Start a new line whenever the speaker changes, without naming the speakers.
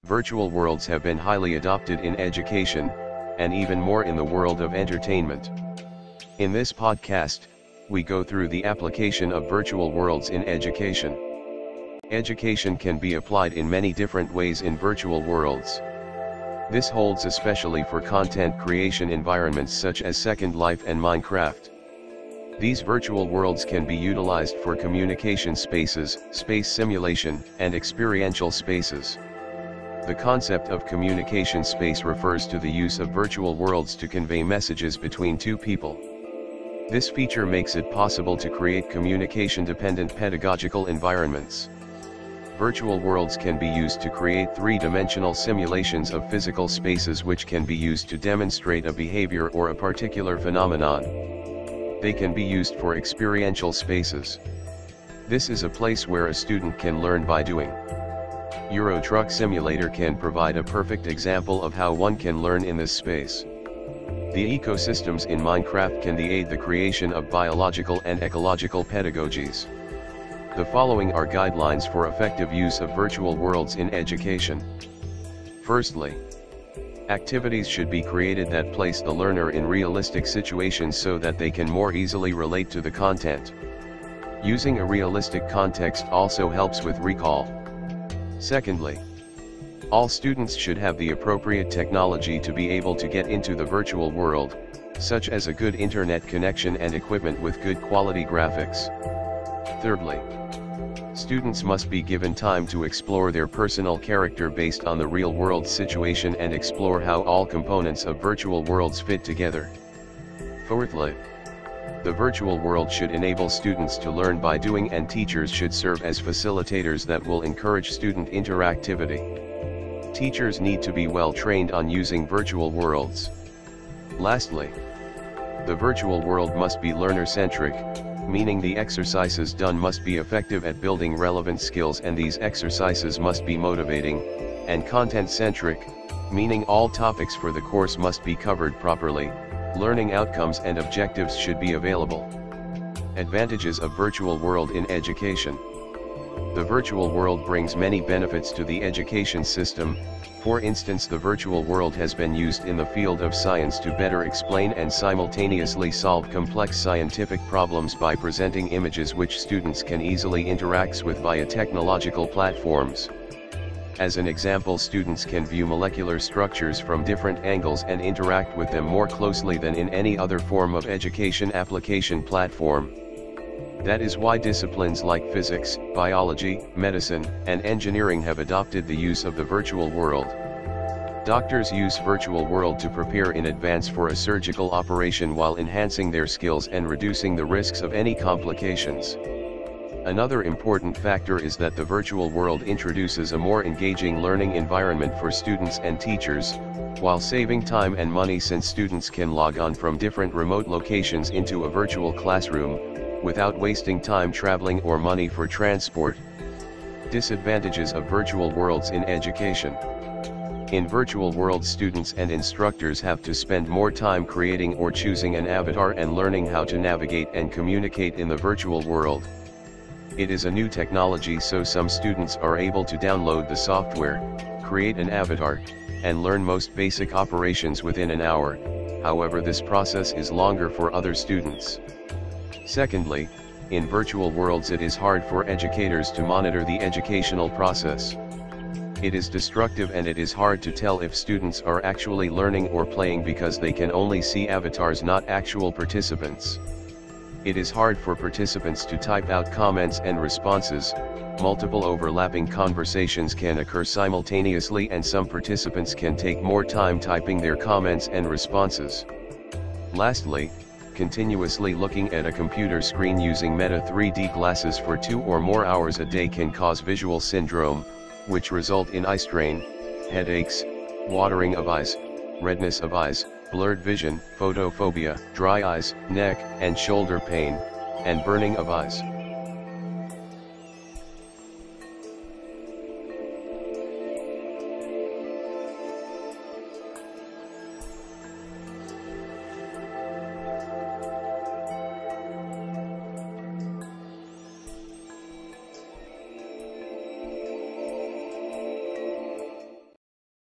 Virtual worlds have been highly adopted in education, and even more in the world of entertainment. In this podcast, we go through the application of virtual worlds in education. Education can be applied in many different ways in virtual worlds. This holds especially for content creation environments such as Second Life and Minecraft. These virtual worlds can be utilized for communication spaces, space simulation, and experiential spaces. The concept of communication space refers to the use of virtual worlds to convey messages between two people. This feature makes it possible to create communication-dependent pedagogical environments. Virtual worlds can be used to create three-dimensional simulations of physical spaces which can be used to demonstrate a behavior or a particular phenomenon. They can be used for experiential spaces. This is a place where a student can learn by doing. Euro Truck Simulator can provide a perfect example of how one can learn in this space. The ecosystems in Minecraft can aid the creation of biological and ecological pedagogies. The following are guidelines for effective use of virtual worlds in education. Firstly, activities should be created that place the learner in realistic situations so that they can more easily relate to the content. Using a realistic context also helps with recall. Secondly, all students should have the appropriate technology to be able to get into the virtual world, such as a good internet connection and equipment with good quality graphics. Thirdly, students must be given time to explore their personal character based on the real-world situation and explore how all components of virtual worlds fit together. Fourthly, the virtual world should enable students to learn by doing, and teachers should serve as facilitators that will encourage student interactivity. Teachers need to be well trained on using virtual worlds. Lastly, the virtual world must be learner-centric, meaning the exercises done must be effective at building relevant skills, and these exercises must be motivating, and content-centric, meaning all topics for the course must be covered properly. Learning outcomes and objectives should be available. Advantages of virtual world in education. The virtual world brings many benefits to the education system. For instance, the virtual world has been used in the field of science to better explain and simultaneously solve complex scientific problems by presenting images which students can easily interact with via technological platforms. As an example, students can view molecular structures from different angles and interact with them more closely than in any other form of education application platform. That is why disciplines like physics, biology, medicine, and engineering have adopted the use of the virtual world. Doctors use virtual world to prepare in advance for a surgical operation while enhancing their skills and reducing the risks of any complications. Another important factor is that the virtual world introduces a more engaging learning environment for students and teachers, while saving time and money, since students can log on from different remote locations into a virtual classroom, without wasting time traveling or money for transport. Disadvantages of virtual worlds in education. In virtual worlds, students and instructors have to spend more time creating or choosing an avatar and learning how to navigate and communicate in the virtual world. It is a new technology, so some students are able to download the software, create an avatar, and learn most basic operations within an hour. However, this process is longer for other students. Secondly, in virtual worlds it is hard for educators to monitor the educational process. It is destructive, and it is hard to tell if students are actually learning or playing because they can only see avatars, not actual participants. It is hard for participants to type out comments and responses. Multiple overlapping conversations can occur simultaneously, and some participants can take more time typing their comments and responses. Lastly, continuously looking at a computer screen using Meta 3D glasses for 2 or more hours a day can cause visual syndrome, which result in eye strain, headaches, watering of eyes, redness of eyes, blurred vision, photophobia, dry eyes, neck and shoulder pain, and burning of eyes.